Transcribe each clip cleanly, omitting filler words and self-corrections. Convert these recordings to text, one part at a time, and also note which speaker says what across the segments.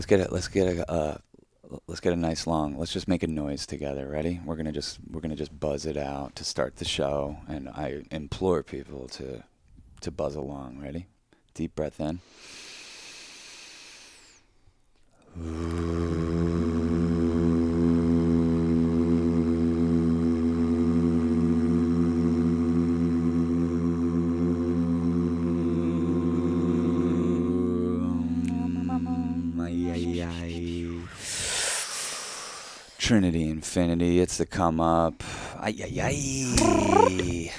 Speaker 1: Let's get a nice long. Let's just make a noise together. Ready? We're gonna just buzz it out to start the show, and I implore people to buzz along. Ready? Deep breath in. Ay, ay, ay. Trinity Infinity, it's the come up. Ay, ay, ay.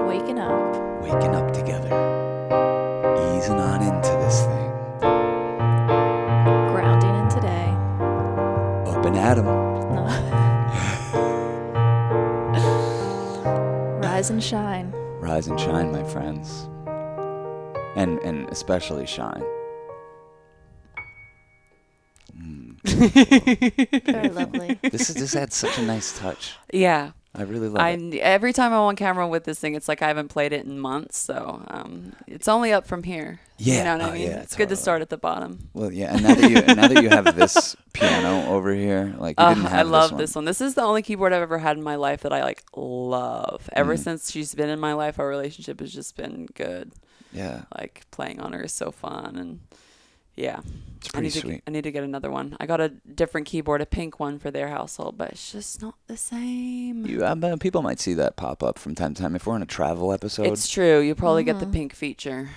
Speaker 2: Waking up.
Speaker 1: Waking up together. Easing on into this thing.
Speaker 2: Grounding in today.
Speaker 1: Up and at 'em.
Speaker 2: Rise and shine.
Speaker 1: Rise and shine, my friends. And especially shine.
Speaker 2: Very lovely.
Speaker 1: This adds such a nice touch.
Speaker 3: Yeah.
Speaker 1: I really love it.
Speaker 3: Every time I'm on camera with this thing, it's like I haven't played it in months. So it's only up from here.
Speaker 1: Yeah.
Speaker 3: You know what I mean?
Speaker 1: Yeah,
Speaker 3: it's good to
Speaker 1: totally.
Speaker 3: start at the bottom.
Speaker 1: Well, yeah, and now that you have this piano over here, like you didn't have
Speaker 3: I love
Speaker 1: this
Speaker 3: this one. This is the only keyboard I've ever had in my life that I like love. Ever since she's been in my life, our relationship has just been good.
Speaker 1: Yeah,
Speaker 3: Like playing on her is so fun, and yeah,
Speaker 1: it's pretty sweet.
Speaker 3: I need to get another one. I got a different keyboard, a pink one for their household, but it's just not the same.
Speaker 1: People might see that pop up from time to time. If we're on a travel episode,
Speaker 3: It's true. You probably get the pink feature.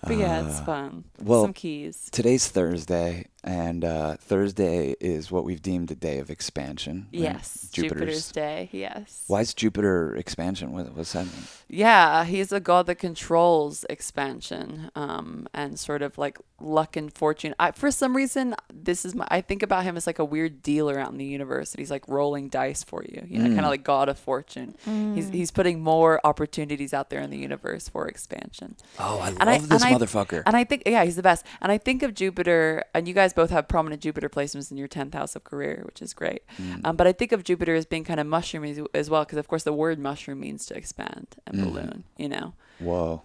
Speaker 3: But yeah, it's fun.
Speaker 1: well,
Speaker 3: Some keys.
Speaker 1: today's Thursday, and Thursday is what we've deemed a day of expansion. right?
Speaker 3: Yes, Jupiter's day. Yes.
Speaker 1: Why is Jupiter expansion? What's that mean?
Speaker 3: Yeah, he's a god that controls expansion, and sort of like luck and fortune. For some reason, I think about him as like a weird dealer out in the universe. That he's like rolling dice for you, kind of like god of fortune. He's putting more opportunities out there in the universe for expansion.
Speaker 1: Oh, I love this motherfucker.
Speaker 3: And I think, yeah, he's the best. And I think of Jupiter, and you guys both have prominent Jupiter placements in your 10th house of career, which is great. But I think of Jupiter as being kind of mushroomy as well, because of course the word mushroom means to expand and balloon,
Speaker 1: Whoa.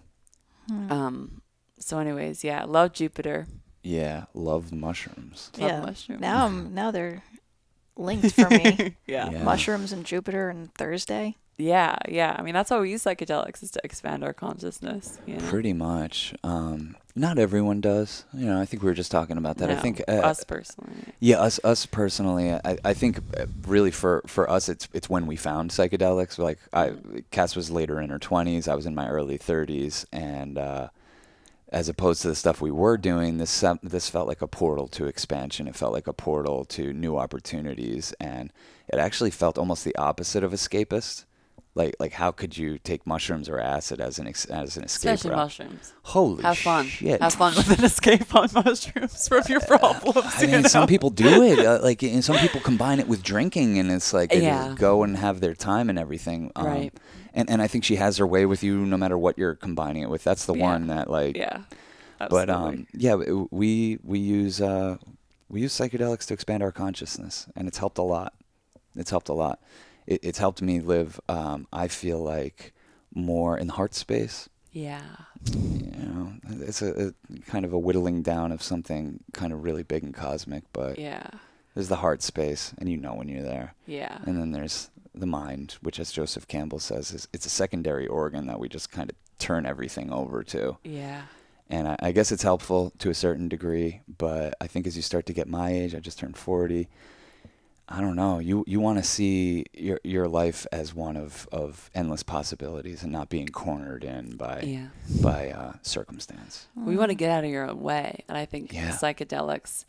Speaker 3: So anyways, yeah, love Jupiter.
Speaker 1: Yeah, love mushrooms.
Speaker 3: Love mushrooms.
Speaker 2: Now they're linked for me.
Speaker 3: Yeah.
Speaker 1: Yeah.
Speaker 2: Mushrooms and Jupiter and Thursday.
Speaker 3: Yeah. I mean, that's why we use psychedelics, is to expand our consciousness.
Speaker 1: Pretty much. Not everyone does. I think we were just talking about that.
Speaker 3: No,
Speaker 1: I think
Speaker 3: us personally.
Speaker 1: Yeah, us personally. I think really for us, it's when we found psychedelics. Like Cass was later in her 20s. I was in my early 30s, and as opposed to the stuff we were doing, this felt like a portal to expansion. It felt like a portal to new opportunities, and it actually felt almost the opposite of escapist. Like how could you take mushrooms or acid as an escape
Speaker 3: Especially
Speaker 1: route?
Speaker 3: mushrooms.
Speaker 1: Holy
Speaker 3: Have fun.
Speaker 1: shit!
Speaker 3: Have fun with an escape on mushrooms from your problems.
Speaker 1: I mean, some people do it. And some people combine it with drinking, and it's like they just go and have their time and everything.
Speaker 3: Right.
Speaker 1: And I think she has her way with you, no matter what you're combining it with. That's the one that like.
Speaker 3: Yeah.
Speaker 1: But
Speaker 3: Absolutely.
Speaker 1: we use psychedelics to expand our consciousness, and it's helped a lot. It's helped me live. I feel like more in the heart space.
Speaker 3: Yeah.
Speaker 1: It's a kind of a whittling down of something kind of really big and cosmic, but
Speaker 3: Yeah.
Speaker 1: there's the heart space, and when you're there.
Speaker 3: Yeah.
Speaker 1: And then there's the mind, which, as Joseph Campbell says, it's a secondary organ that we just kind of turn everything over to.
Speaker 3: Yeah.
Speaker 1: And I guess it's helpful to a certain degree, but I think as you start to get my age, I just turned 40. I don't know. You want to see your life as one of endless possibilities and not being cornered in by circumstance.
Speaker 3: We want to get out of your own way. And I think
Speaker 1: Yeah.
Speaker 3: psychedelics,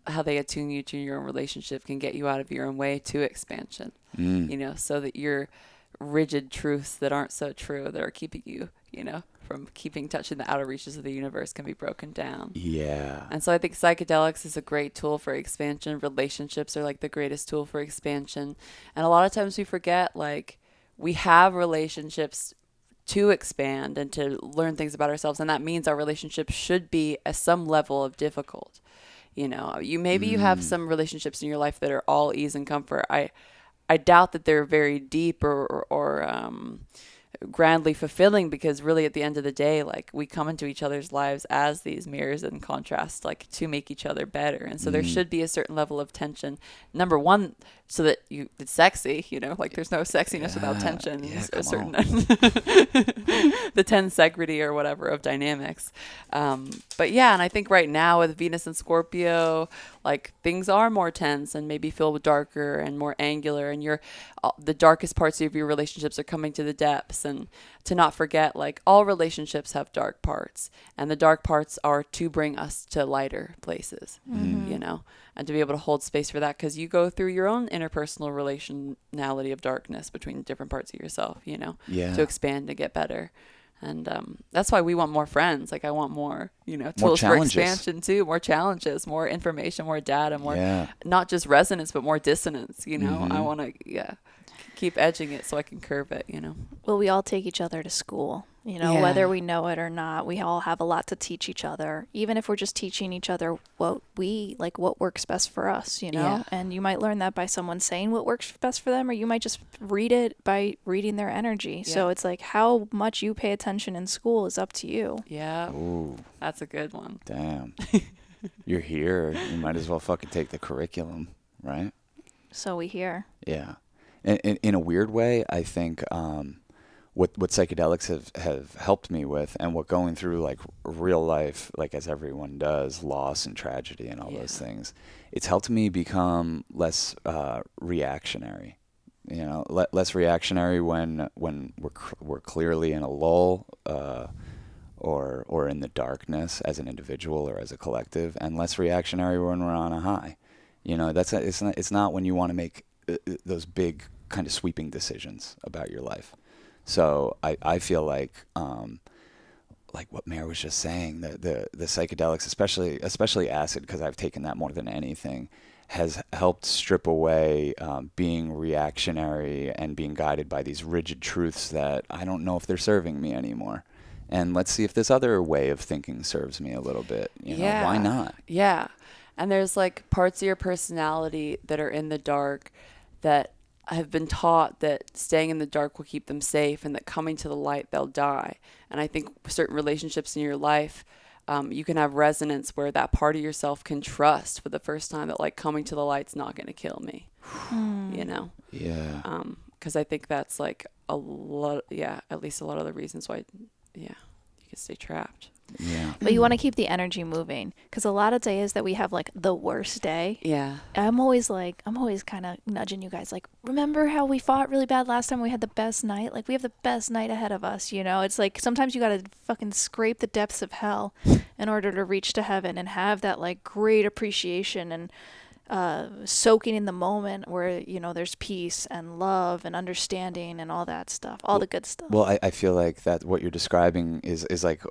Speaker 3: how they attune you to your own relationship, can get you out of your own way to expansion, so that your rigid truths that aren't so true, that are keeping you, from keeping touch in the outer reaches of the universe, can be broken down.
Speaker 1: Yeah.
Speaker 3: And so I think psychedelics is a great tool for expansion. Relationships are like the greatest tool for expansion. And a lot of times we forget, like, we have relationships to expand and to learn things about ourselves. And that means our relationships should be at some level of difficult. You know, you have some relationships in your life that are all ease and comfort. I doubt that they're very deep or grandly fulfilling, because really at the end of the day, like, we come into each other's lives as these mirrors and contrasts, like, to make each other better. And so there should be a certain level of tension, number one, so that it's sexy, you know, like, there's no sexiness without tension.
Speaker 1: Yeah,
Speaker 3: A
Speaker 1: come
Speaker 3: certain
Speaker 1: on.
Speaker 3: the tensegrity or whatever of dynamics. But yeah, and I think right now with Venus and Scorpio, like, things are more tense and maybe feel darker and more angular, and the darkest parts of your relationships are coming to the depths. And to not forget, like, all relationships have dark parts, and the dark parts are to bring us to lighter places, you know, and to be able to hold space for that, because you go through your own interpersonal relationality of darkness between different parts of yourself, you know,
Speaker 1: Yeah.
Speaker 3: to expand and get better. And that's why we want more friends. Like, I want more, you know,
Speaker 1: More
Speaker 3: tools for
Speaker 1: challenges.
Speaker 3: expansion too, more challenges, more information, more data, more,
Speaker 1: Yeah.
Speaker 3: not just resonance, but more dissonance, you know. I
Speaker 1: Mhm.
Speaker 3: want to, keep edging it so I can curve it, you know.
Speaker 2: Well, we all take each other to school, you know,
Speaker 3: Yeah.
Speaker 2: whether we know it or not. We all have a lot to teach each other, even if we're just teaching each other what works best for us, you know.
Speaker 3: Yeah.
Speaker 2: And you might learn that by someone saying what works best for them, or you might just read it by reading their energy. So
Speaker 3: Yeah.
Speaker 2: it's like, how much you pay attention in school is up to you.
Speaker 3: Yeah,
Speaker 1: Ooh,
Speaker 3: that's a good one.
Speaker 1: damn. You're here. You might as well fucking take the curriculum, right?
Speaker 2: So we hear.
Speaker 1: Yeah. In a weird way, I think what psychedelics have helped me with, and what going through, like, real life, like, as everyone does, loss and tragedy and all those things, it's helped me become less reactionary. You know, less reactionary when we're clearly in a lull, or in the darkness as an individual or as a collective, and less reactionary when we're on a high. You know, it's not when you want to make those big kind of sweeping decisions about your life. So I feel like what Mare was just saying, the psychedelics, especially acid, because I've taken that more than anything, has helped strip away being reactionary and being guided by these rigid truths that I don't know if they're serving me anymore. And let's see if this other way of thinking serves me a little bit. You know, why not?
Speaker 3: Yeah. And there's, like, parts of your personality that are in the dark that have been taught that staying in the dark will keep them safe, and that coming to the light, they'll die. And I think certain relationships in your life, you can have resonance where that part of yourself can trust for the first time that, like, coming to the light's not going to kill me, you know?
Speaker 1: Yeah.
Speaker 3: Because I think that's, like, a lot, at least a lot of the reasons why, you can stay trapped.
Speaker 1: Yeah.
Speaker 2: But you want to keep the energy moving, because a lot of days that we have, like, the worst day,
Speaker 3: Yeah.
Speaker 2: I'm always kind of nudging you guys, like, remember how we fought really bad last time? We had the best night. Like, we have the best night ahead of us, you know? It's like, sometimes you got to fucking scrape the depths of hell in order to reach to heaven and have that, like, great appreciation and soaking in the moment where, you know, there's peace and love and understanding and all that stuff, all the good stuff.
Speaker 1: Well, I feel like that what you're describing is like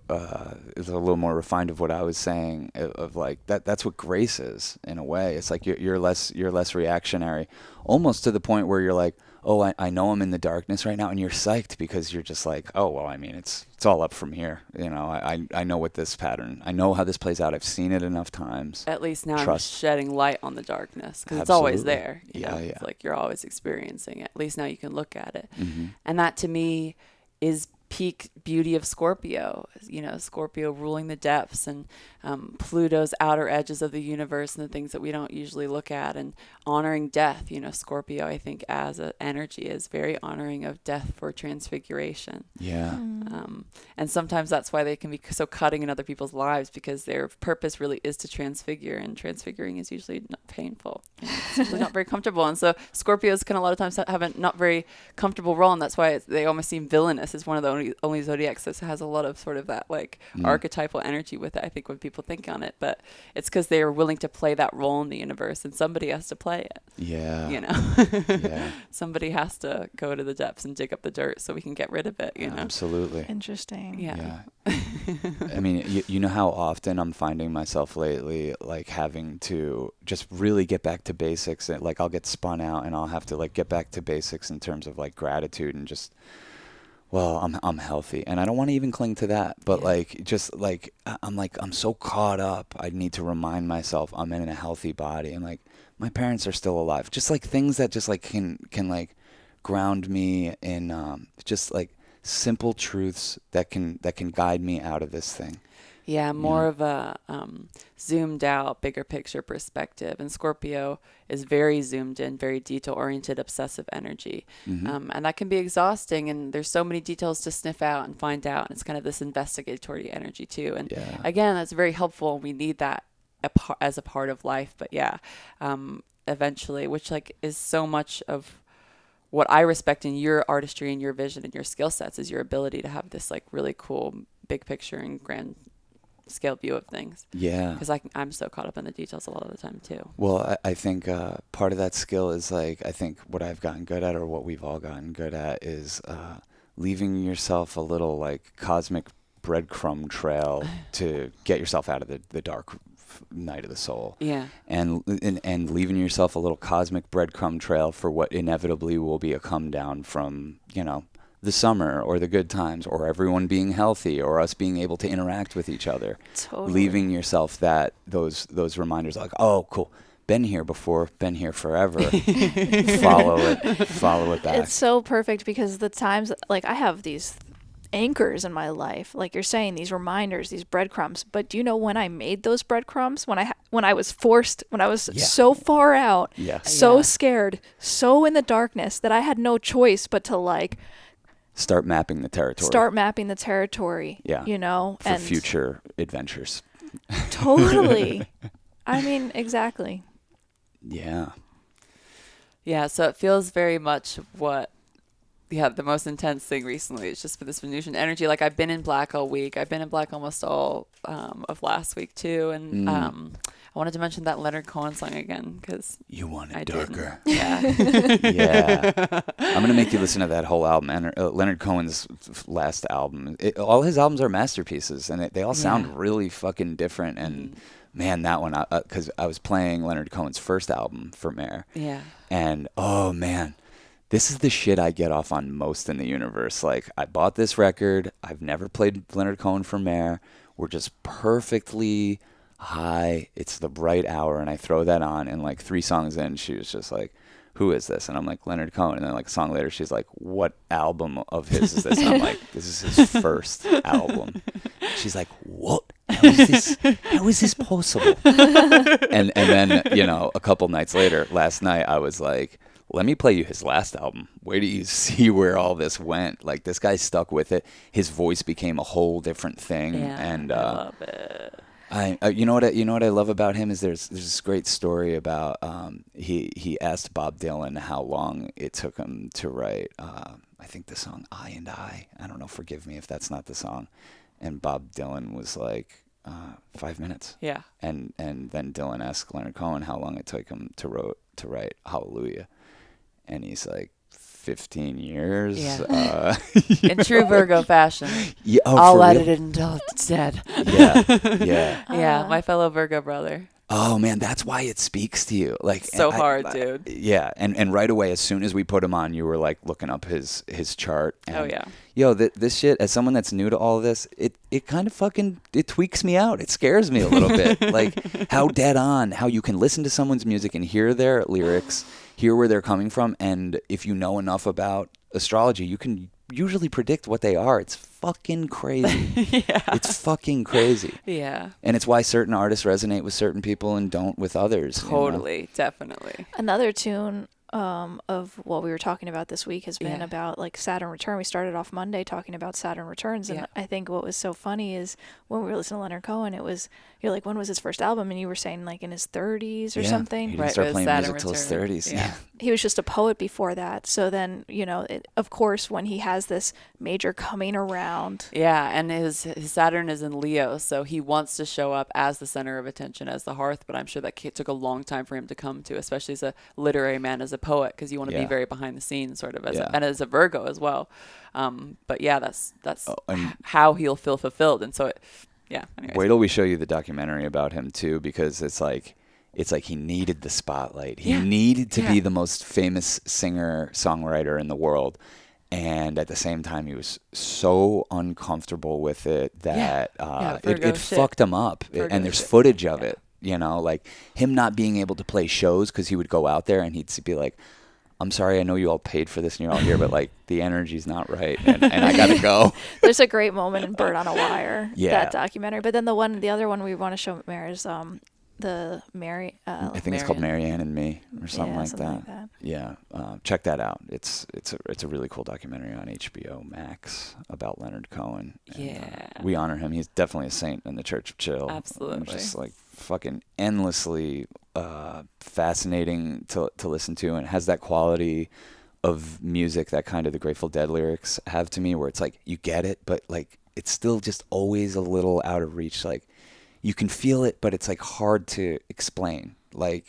Speaker 1: is a little more refined of what I was saying, of like that's what grace is, in a way. It's like you're less reactionary, almost to the point where you're like, oh, I know I'm in the darkness right now, and you're psyched because you're just like, oh, well, I mean, it's all up from here. You know, I know what this pattern, I know how this plays out. I've seen it enough times.
Speaker 3: At least now
Speaker 1: Trust.
Speaker 3: I'm shedding light on the darkness, because it's always
Speaker 1: Absolutely.
Speaker 3: there. You know?
Speaker 1: Yeah.
Speaker 3: It's like you're always experiencing it. At least now you can look at it.
Speaker 1: Mm-hmm.
Speaker 3: And that, to me, is peak beauty of Scorpio. You know, Scorpio ruling the depths, and Pluto's outer edges of the universe and the things that we don't usually look at, and honoring death. You know, Scorpio, I think, as an energy, is very honoring of death for transfiguration.
Speaker 1: Yeah.
Speaker 3: And sometimes that's why they can be so cutting in other people's lives, because their purpose really is to transfigure, and transfiguring is usually not painful. You know, it's usually not very comfortable. And so Scorpios can a lot of times have a not very comfortable role, and that's why they almost seem villainous. It's one of the only zodiacs that has a lot of sort of that, like, archetypal energy with it, I think, when people think on it. But it's because they are willing to play that role in the universe, and somebody has to play it.
Speaker 1: Yeah.
Speaker 3: You know,
Speaker 1: Yeah.
Speaker 3: somebody has to go to the depths and dig up the dirt so we can get rid of it. You know,
Speaker 1: Absolutely.
Speaker 2: Interesting.
Speaker 3: yeah.
Speaker 1: I mean, you know how often I'm finding myself lately, like, having to just really get back to basics. And, like, I'll get spun out, and I'll have to, like, get back to basics in terms of, like, gratitude, and just well, I'm healthy, and I don't want to even cling to that. But
Speaker 3: Yeah.
Speaker 1: like, just like I'm so caught up. I need to remind myself I'm in a healthy body, and like my parents are still alive. Just like things that just like can like ground me in just like simple truths that can guide me out of this thing.
Speaker 3: Yeah,
Speaker 1: You
Speaker 3: more
Speaker 1: know?
Speaker 3: of a zoomed out, bigger picture perspective. And Scorpio is very zoomed in, very detail oriented, obsessive energy.
Speaker 1: Hmm.
Speaker 3: And that can be exhausting. And there's so many details to sniff out and find out. And it's kind of this investigatory energy, too. And
Speaker 1: Yeah.
Speaker 3: again, that's very helpful. We need that as a part of life. But yeah, eventually, which like is so much of what I respect in your artistry and your vision and your skill sets is your ability to have this like really cool big picture and grand scale view of things,
Speaker 1: Yeah.
Speaker 3: because I'm so caught up in the details a lot of the time too.
Speaker 1: Well, I think part of that skill is like I think what I've gotten good at, or what we've all gotten good at, is leaving yourself a little like cosmic breadcrumb trail to get yourself out of the dark night of the soul,
Speaker 3: Yeah.
Speaker 1: and leaving yourself a little cosmic breadcrumb trail for what inevitably will be a come down from, you know, the summer or the good times or everyone being healthy or us being able to interact with each other.
Speaker 2: Totally.
Speaker 1: Leaving yourself that those reminders like, oh, cool, been here before, been here forever. Follow it back.
Speaker 2: It's so perfect because the times, like, I have these anchors in my life, like you're saying, these reminders, these breadcrumbs. But do you know when I made those breadcrumbs? When I was forced, when I was
Speaker 1: Yeah.
Speaker 2: so far out,
Speaker 1: Yeah.
Speaker 2: so
Speaker 3: Yeah.
Speaker 2: scared, so in the darkness that I had no choice but to like
Speaker 1: Start mapping the territory.
Speaker 2: start mapping the territory.
Speaker 1: Yeah.
Speaker 2: You know,
Speaker 1: for future adventures.
Speaker 2: Totally. I mean, exactly.
Speaker 1: Yeah.
Speaker 3: Yeah. So it feels very much what. Yeah, the most intense thing recently is just for this Venusian energy. Like I've been in black all week. I've been in black almost all of last week too. And I wanted to mention that Leonard Cohen song again because
Speaker 1: You want it
Speaker 3: I
Speaker 1: darker.
Speaker 3: didn't. Yeah.
Speaker 1: Yeah. I'm going to make you listen to that whole album. Leonard Cohen's last album. All his albums are masterpieces, and they all sound
Speaker 3: Yeah.
Speaker 1: really fucking different. And man, that one, because I was playing Leonard Cohen's first album for Mayor.
Speaker 3: Yeah.
Speaker 1: And oh man, this is the shit I get off on most in the universe. Like, I bought this record. I've never played Leonard Cohen for Mayor. We're just perfectly high. It's the right hour. And I throw that on. And like 3 songs in, she was just like, who is this? And I'm like, Leonard Cohen. And then like a song later, she's like, what album of his is this? And I'm like, this is his first album. She's like, what? How is this possible? And then, you know, a couple nights later, last night, I was like, let me play you his last album. Wait till you see where all this went. Like, this guy stuck with it. His voice became a whole different thing.
Speaker 3: Yeah.
Speaker 1: And
Speaker 3: I love it.
Speaker 1: you know what I love about him is there's this great story about he asked Bob Dylan how long it took him to write I think the song I and I. I don't know, forgive me if that's not the song. And Bob Dylan was like 5 minutes.
Speaker 3: Yeah.
Speaker 1: And then Dylan asked Leonard Cohen how long it took him to write Hallelujah. And he's like, 15 years.
Speaker 3: Yeah. In true Virgo fashion.
Speaker 1: Yeah,
Speaker 3: I'll
Speaker 1: for
Speaker 3: let
Speaker 1: real?
Speaker 3: it until it's dead.
Speaker 1: Yeah, yeah.
Speaker 3: Yeah, my fellow Virgo brother.
Speaker 1: Oh man, that's why it speaks to you. Like
Speaker 3: So hard, dude.
Speaker 1: Yeah, and right away, as soon as we put him on, you were like looking up his chart. And,
Speaker 3: Oh, yeah.
Speaker 1: Yo, this shit. As someone that's new to all of this, it kind of fucking it tweaks me out. It scares me a little bit. Like how dead on, how you can listen to someone's music and hear their lyrics, hear where they're coming from, and if you know enough about astrology, you can usually predict what they are. It's fucking crazy.
Speaker 3: Yeah.
Speaker 1: It's fucking crazy.
Speaker 3: Yeah.
Speaker 1: And it's why certain artists resonate with certain people and don't with others. you know?
Speaker 3: Totally. Definitely.
Speaker 2: Another tune of what we were talking about this week has been
Speaker 3: Yeah.
Speaker 2: about like Saturn return. We started off Monday talking about Saturn returns, and
Speaker 3: Yeah.
Speaker 2: I think what was so funny is when we were listening to Leonard Cohen, it was you're like, when was his first album? And you were saying like in his 30s or
Speaker 1: Yeah.
Speaker 2: something.
Speaker 1: He didn't
Speaker 3: Right,
Speaker 1: start
Speaker 3: with
Speaker 1: playing
Speaker 3: Saturn
Speaker 1: music till his
Speaker 3: Return.
Speaker 1: 30s.
Speaker 3: Yeah.
Speaker 2: He was just a poet before that. So then, you know, of course, when he has this major coming around.
Speaker 3: Yeah, and his Saturn is in Leo, so he wants to show up as the center of attention, as the hearth. But I'm sure that took a long time for him to come to, especially as a literary man, as a poet, because you want to be
Speaker 1: Yeah.
Speaker 3: very behind the scenes, sort of,
Speaker 1: Yeah.
Speaker 3: and as a Virgo as well. But yeah, that's
Speaker 1: and-
Speaker 3: how he'll feel fulfilled, and so yeah. Anyways.
Speaker 1: Wait till we show you the documentary about him too, because it's like he needed the spotlight. He
Speaker 3: Yeah.
Speaker 1: needed to
Speaker 3: Yeah.
Speaker 1: be the most famous singer songwriter in the world, and at the same time he was so uncomfortable with it that
Speaker 3: Virgo
Speaker 1: it
Speaker 3: shit.
Speaker 1: fucked him up.
Speaker 3: Virgo
Speaker 1: And there's
Speaker 3: shit.
Speaker 1: footage of
Speaker 3: Yeah.
Speaker 1: it, like him not being able to play shows because he would go out there and he'd be like, I'm sorry, I know you all paid for this and you're all here, but like the energy's not right, and I gotta go.
Speaker 2: There's a great moment in Bird on a Wire,
Speaker 1: Yeah.
Speaker 2: that documentary. But then the other one we want to show Mary is the Mary.
Speaker 1: I think it's called Marianne and Me or something like that. Yeah, check that out. It's a really cool documentary on HBO Max about Leonard Cohen. And,
Speaker 3: Yeah.
Speaker 1: we honor him. He's definitely a saint in the Church of Chill.
Speaker 3: Absolutely.
Speaker 1: Just like fucking endlessly fascinating to listen to, and it has that quality of music that kind of the Grateful Dead lyrics have to me, where it's like you get it, but like it's still just always a little out of reach. Like you can feel it, but it's like hard to explain. Like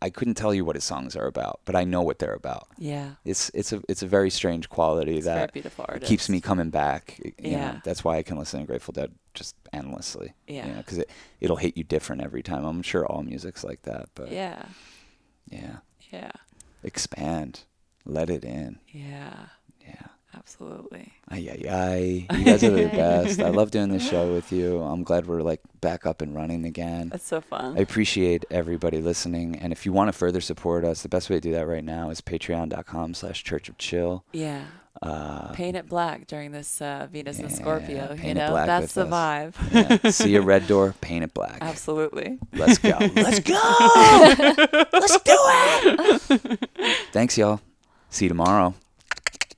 Speaker 1: I couldn't tell you what his songs are about, but I know what they're about.
Speaker 3: Yeah.
Speaker 1: It's a very strange quality
Speaker 3: It's a very
Speaker 1: that
Speaker 3: beautiful artist.
Speaker 1: keeps me coming back. You know,
Speaker 3: Yeah.
Speaker 1: that's why I can listen to Grateful Dead just endlessly.
Speaker 3: Yeah.
Speaker 1: Because it'll hit you different every time. I'm sure all music's like that, but
Speaker 3: Yeah.
Speaker 1: yeah,
Speaker 3: Yeah.
Speaker 1: expand, let it in.
Speaker 3: Yeah.
Speaker 1: Yeah.
Speaker 3: Absolutely.
Speaker 1: Ay, ay, ay. You guys are the best. I love doing this show with you. I'm glad we're like back up and running again.
Speaker 3: That's so fun.
Speaker 1: I appreciate everybody listening. And if you want to further support us, the best way to do that right now is patreon.com/churchofchill.
Speaker 3: Yeah. Paint it black during this Venus and
Speaker 1: Yeah,
Speaker 3: Scorpio.
Speaker 1: paint it black
Speaker 3: That's
Speaker 1: with
Speaker 3: the
Speaker 1: us.
Speaker 3: vibe.
Speaker 1: Yeah. See a red door, paint it black.
Speaker 3: Absolutely.
Speaker 1: Let's go. Let's go. Let's do it. Thanks, y'all. See you tomorrow.